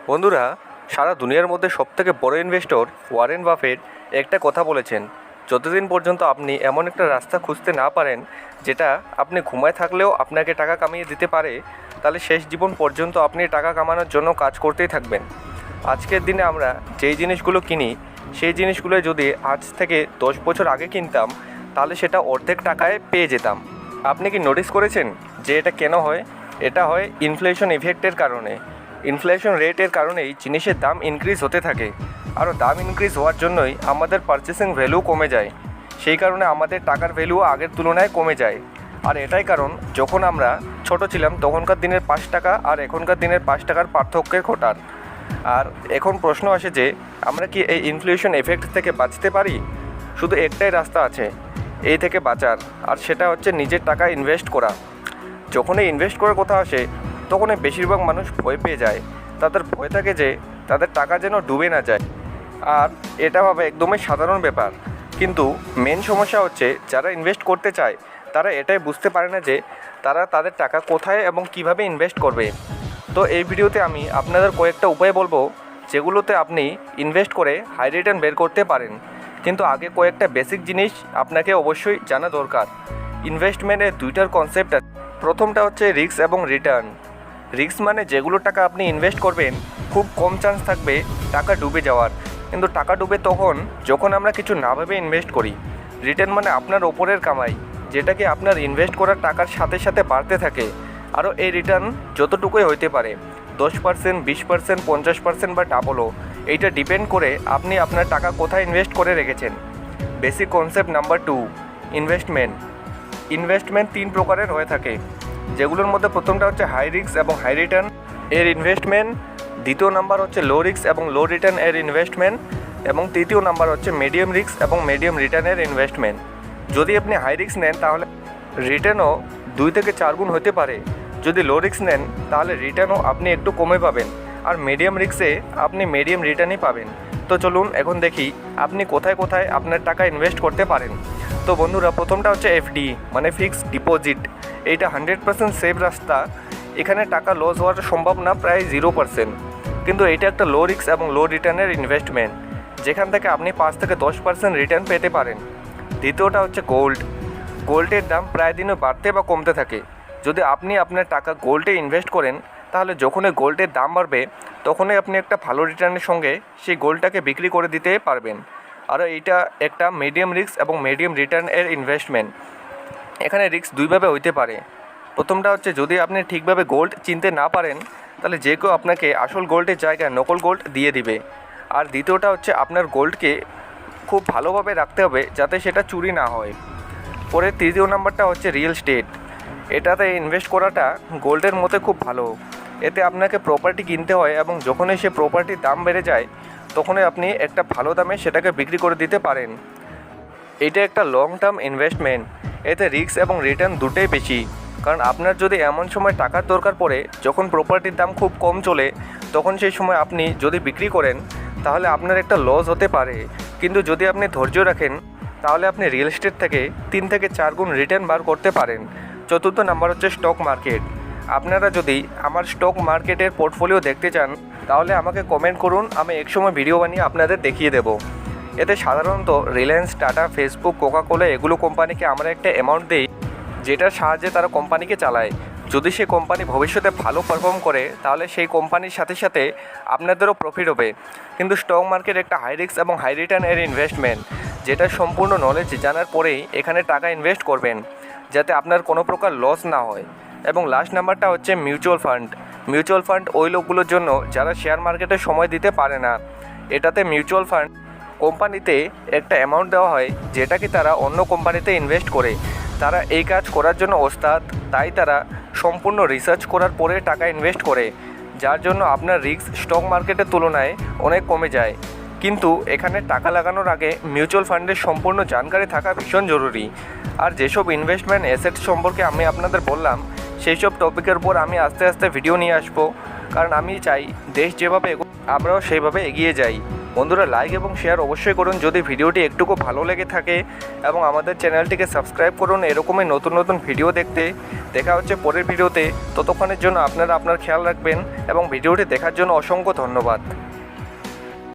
বন্ধুরা, সারা দুনিয়ার মধ্যে সবথেকে বড় ইনভেস্টর ওয়ারেন বাফেট একটা কথা বলেছেন, যতদিন পর্যন্ত আপনি এমন একটা রাস্তা খুঁজতে না পারেন যেটা আপনি ঘুমায় থাকলেও আপনাকে টাকা কামিয়ে দিতে পারে, তাহলে শেষ জীবন পর্যন্ত আপনি টাকা কামানোর জন্য কাজ করতেই থাকবেন। আজকের দিনে আমরা যেই জিনিসগুলো কিনি সেই জিনিসগুলো যদি আজ থেকে 10 বছর আগে কিনতাম তাহলে সেটা অর্ধেক টাকায় পেয়ে যেতাম। আপনি কি নোটিস করেছেন যে এটা কেন হয়? এটা হয় ইনফ্লেশন ইফেক্টের কারণে। ইনফ্লেশন রেটের কারণেই জিনিসের দাম ইনক্রিজ হতে থাকে, আরও দাম ইনক্রিজ হওয়ার জন্যই আমাদের পারচেসিং ভ্যালু কমে যায়। সেই কারণে আমাদের টাকার ভ্যালুও আগের তুলনায় কমে যায়। আর এটাই কারণ যখন আমরা ছোট ছিলাম তখনকার দিনের 5 টাকা আর এখনকার দিনের 5 টাকার পার্থক্যের ঘটার। আর এখন প্রশ্ন আসে যে আমরা কি এই ইনফ্লেশন এফেক্ট থেকে বাঁচতে পারি? শুধু একটাই রাস্তা আছে এই থেকে বাঁচার, আর সেটা হচ্ছে নিজের টাকা ইনভেস্ট করা। যখনই ইনভেস্ট করার কথা আসে তখনই বেশিরভাগ মানুষ ভয় পেয়ে যায়। তাদের ভয় থাকে যে তাদের টাকা যেন ডুবে না যায়, আর এটা ভাবে একদমই সাধারণ ব্যাপার। কিন্তু মেন সমস্যা হচ্ছে যারা ইনভেস্ট করতে চায় তারা এটাই বুঝতে পারে না যে তারা তাদের টাকা কোথায় এবং কিভাবে ইনভেস্ট করবে। তো এই ভিডিওতে আমি আপনাদের কয়েকটা উপায় বলবো যেগুলোতে আপনি ইনভেস্ট করে হাই রিটার্ন বের করতে পারেন। কিন্তু আগে কয়েকটা বেসিক জিনিস আপনাকে অবশ্যই জানা দরকার। ইনভেস্টমেন্টের দুইটার কনসেপ্ট আছে। প্রথমটা হচ্ছে রিস্ক এবং রিটার্ন। রিস্ক মানে যেগুলো টাকা আপনি ইনভেস্ট করবেন খুব কম চান্স থাকবে টাকা ডুবে যাওয়ার, কিন্তু টাকা ডুবে তখন যখন আমরা কিছু না ভেবে ইনভেস্ট করি। রিটার্ন মানে আপনার ওপরের কামাই, যেটাকে আপনার ইনভেস্ট করার টাকার সাথে সাথে বাড়তে থাকে। আরও এই রিটার্ন যতটুকুই হইতে পারে, 10%, 20%, 50% বা ডাবলও। এইটা ডিপেন্ড করে আপনি আপনার টাকা কোথায় ইনভেস্ট করে রেখেছেন। Basic concept number 2, investment. Investment 3 প্রকারের হয়ে থাকে, যেগুলোর মধ্যে প্রথমটা হচ্ছে হাই রিস্ক এবং হাই রিটার্ন এর ইনভেস্টমেন্ট, দ্বিতীয় নাম্বার হচ্ছে লো রিস্ক এবং লো রিটার্ন এর ইনভেস্টমেন্ট, এবং তৃতীয় নাম্বার হচ্ছে মিডিয়াম রিস্ক এবং মিডিয়াম রিটার্নের ইনভেস্টমেন্ট। যদি আপনি হাই রিস্ক নেন তাহলে রিটার্নও 2 থেকে 4 গুণ হতে পারে। যদি লো রিস্ক নেন তাহলে রিটার্নও আপনি একটু কমে পাবেন, আর মিডিয়াম রিস্কে আপনি মিডিয়াম রিটার্নই পাবেন। তো চলুন এখন দেখি আপনি কোথায় কোথায় আপনার টাকা ইনভেস্ট করতে পারেন। তো বন্ধুরা, প্রথমটা হচ্ছে এফডি মানে ফিক্সড ডিপোজিট। এইটা 100% সেফ রাস্তা। এখানে টাকা লস হওয়ার সম্ভাবনা প্রায় 0%, কিন্তু এটা একটা লো রিস্ক এবং লো রিটার্নের ইনভেস্টমেন্ট, যেখান থেকে আপনি 5 থেকে 10% রিটার্ন পেতে পারেন। দ্বিতীয়টা হচ্ছে গোল্ড। গোল্ডের দাম প্রায় দিনে বাড়তে বা কমতে থাকে। যদি আপনি আপনার টাকা গোল্ডে ইনভেস্ট করেন তাহলে যখনই গোল্ডের দাম বাড়বে তখনই আপনি একটা ভালো রিটার্নের সঙ্গে সেই গোল্ডটাকে বিক্রি করে দিতে পারবেন। আর এইটা একটা মিডিয়াম রিস্ক এবং মিডিয়াম রিটার্ন এর ইনভেস্টমেন্ট। এখানে রিস্ক দুইভাবে হইতে পারে। প্রথমটা হচ্ছে যদি আপনি ঠিকভাবে গোল্ড চিনতে না পারেন তাহলে যে কেউ আপনাকে আসল গোল্ডের জায়গায় নকল গোল্ড দিয়ে দিবে। আর দ্বিতীয়টা হচ্ছে আপনার গোল্ডকে খুব ভালোভাবে রাখতে হবে যাতে সেটা চুরি না হয়। পরে তৃতীয় নাম্বারটা হচ্ছে রিয়েল এস্টেট। এটাতে ইনভেস্ট করাটা গোল্ডের মতো খুব ভালো। এতে আপনাকে প্রপার্টি কিনতে হয় এবং যখনই সে প্রপার্টির দাম বেড়ে যায় তখনই আপনি একটা ভালো দামে সেটাকে বিক্রি করে দিতে পারেন। এটা একটা লং টার্ম ইনভেস্টমেন্ট। এতে রিস্ক এবং রিটার্ন দুটোই বেশি, কারণ আপনার যদি এমন সময় টাকার দরকার পড়ে যখন প্রপার্টির দাম খুব কম চলে, তখন সেই সময় আপনি যদি বিক্রি করেন তাহলে আপনার একটা লস হতে পারে। কিন্তু যদি আপনি ধৈর্য রাখেন তাহলে আপনি রিয়েল এস্টেট থেকে 3 থেকে 4 গুণ রিটার্ন বার করতে পারেন। চতুর্থ নাম্বার হচ্ছে স্টক মার্কেট। আপনারা যদি আমার স্টক মার্কেটের পোর্টফোলিও দেখতে চান তাহলে আমাকে কমেন্ট করুন, আমি একসময় ভিডিও বানিয়ে আপনাদের দেখিয়ে দেব। এতে সাধারণত রিলায়েন্স, টাটা, ফেসবুক, কোকাকোলা এগুলো কোম্পানিকে আমরা একটা অ্যামাউন্ট দিই, যেটার সাহায্যে তারা কোম্পানিকে চালায়। যদি সেই কোম্পানি ভবিষ্যতে ভালো পারফর্ম করে তাহলে সেই কোম্পানির সাথে সাথে আপনাদেরও প্রফিট হবে। কিন্তু স্টক মার্কেট একটা হাই রিস্ক এবং হাই রিটার্ন এর ইনভেস্টমেন্ট, যেটা সম্পূর্ণ নলেজ জানার পরেই এখানে টাকা ইনভেস্ট করবেন যাতে আপনার কোনো প্রকার লস না হয়। এবং লাস্ট নাম্বারটা হচ্ছে মিউচুয়াল ফান্ড। মিউচুয়াল ফান্ড ওই লোকগুলোর জন্য যারা শেয়ার মার্কেটে সময় দিতে পারে না। এটাতে মিউচুয়াল ফান্ড কোম্পানিতে একটা অ্যামাউন্ট দেওয়া হয় যেটাকে তারা অন্য কোম্পানিতে ইনভেস্ট করে। তারা এই কাজ করার জন্য ওস্তাদ, তাই তারা সম্পূর্ণ রিসার্চ করার পরে টাকা ইনভেস্ট করে, যার জন্য আপনার রিস্ক স্টক মার্কেটের তুলনায় অনেক কমে যায়। কিন্তু এখানে টাকা লাগানোর আগে মিউচুয়াল ফান্ডের সম্পূর্ণ জানকারি থাকা ভীষণ জরুরি। আর যেসব ইনভেস্টমেন্ট অ্যাসেট সম্পর্কে আমি আপনাদের বললাম সেই সব টপিকের উপর আমি আস্তে আস্তে ভিডিও নিয়ে আসবো, কারণ আমি চাই দেশ যেভাবে আমরাও সেইভাবে এগিয়ে যাই। বন্ধুরা, লাইক এবং শেয়ার অবশ্যই করুন যদি ভিডিওটি একটুকু ভালো লেগে থাকে, এবং আমাদের চ্যানেলটিকে সাবস্ক্রাইব করুন এরকমই নতুন নতুন ভিডিও দেখতে। দেখা হচ্ছে পরের ভিডিওতে। ততক্ষণের জন্য আপনারা আপনার খেয়াল রাখবেন এবং ভিডিওটি দেখার জন্য অসংখ্য ধন্যবাদ।